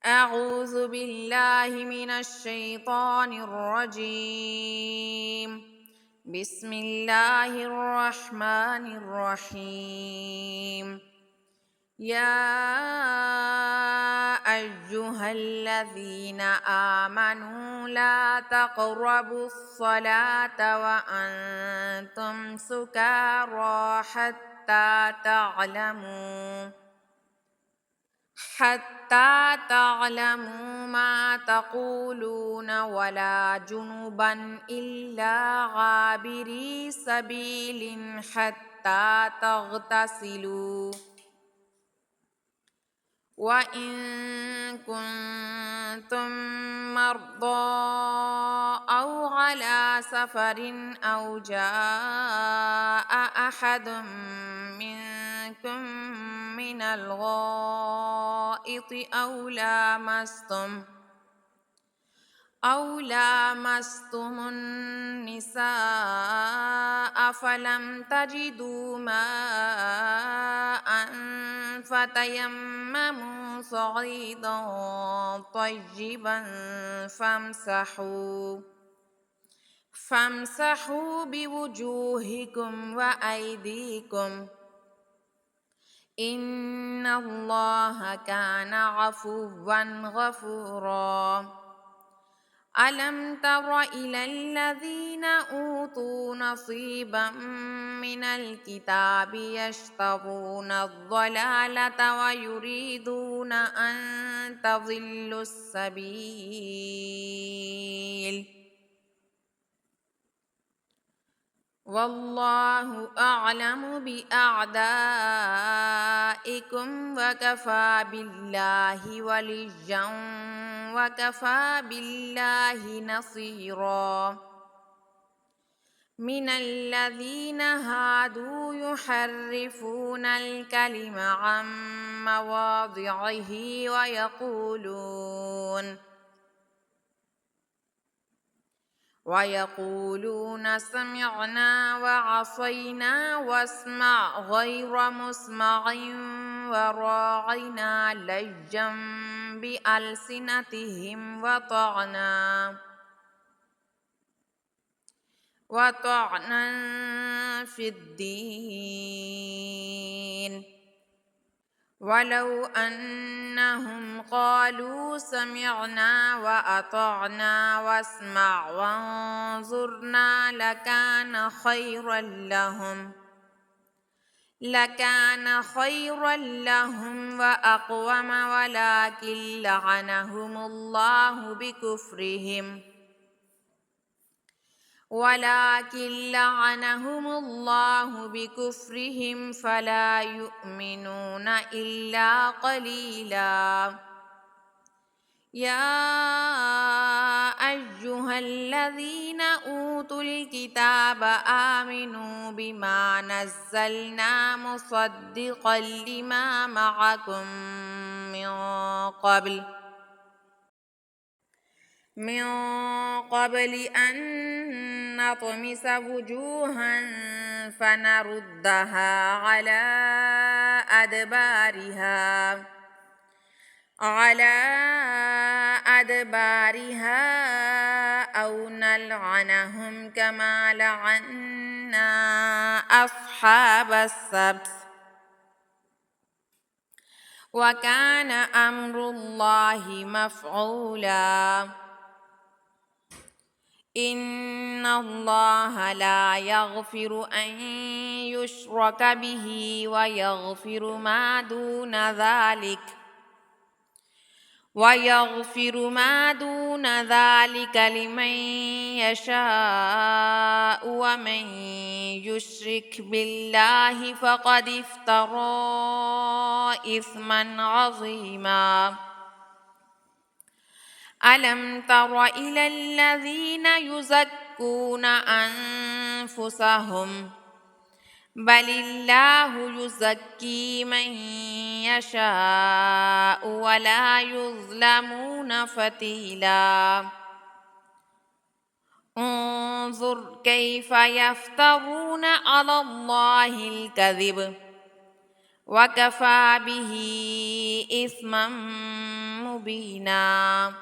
أعوذ بالله من الشيطان الرجيم. بسم الله الرحمن الرحيم. يا أيها الذين آمنوا لا تقربوا الصلاة وأنتم سكارى حتى تعلموا ما تقولون ولا جنبا إلا عابري سبيل حتى تغتسلوا وإن كنتم مرضى أو على سفر أو جاء أحد منكم من الغائط أو لامستم النساء فلم تجدوا ماء فتيمموا صعيدا طيبا فامسحوا بوجوهكم وأيديكم إن الله كان عفوا غفورا. ألم تر إلى الذين أوتوا نصيبا من الكتاب يشترون الضلالة ويريدون أن تضلوا السبيل والله أعلم بأعدائكم وكفى بالله وليا وكفى بالله نصيرا. من الذين هادوا يحرفون الكلم عن مواضعه ويقولون سمعنا وعصينا واسمع غير مسمع وراعنا لجا بألسنتهم وطعنا في الدين ولو أنهم قالوا سمعنا وأطعنا واسمع وانظرنا لكان خيرا لهم وأقوم ولكن لعنهم الله بكفرهم فلا يؤمنون إلا قليلا. يا أيها الذين أوتوا الكتاب آمنوا بما نزلنا مصدقا لما معكم من قبل أن نطمس وجوها فنردها على أدبارها أو نلعنهم كما لعنا أصحاب السبت وكان أمر الله مفعولا. إن الله لا يغفر أن يشرك به ويغفر ما دون ذلك لمن يشاء ومن يشرك بالله فقد افترى إثما عظيما. ألم تر إلى الذين يزكون أنفسهم بل الله يزكي من يشاء ولا يظلمون فتيلا. انظر كيف يفترون على الله الكذب وكفى به إثما مبينا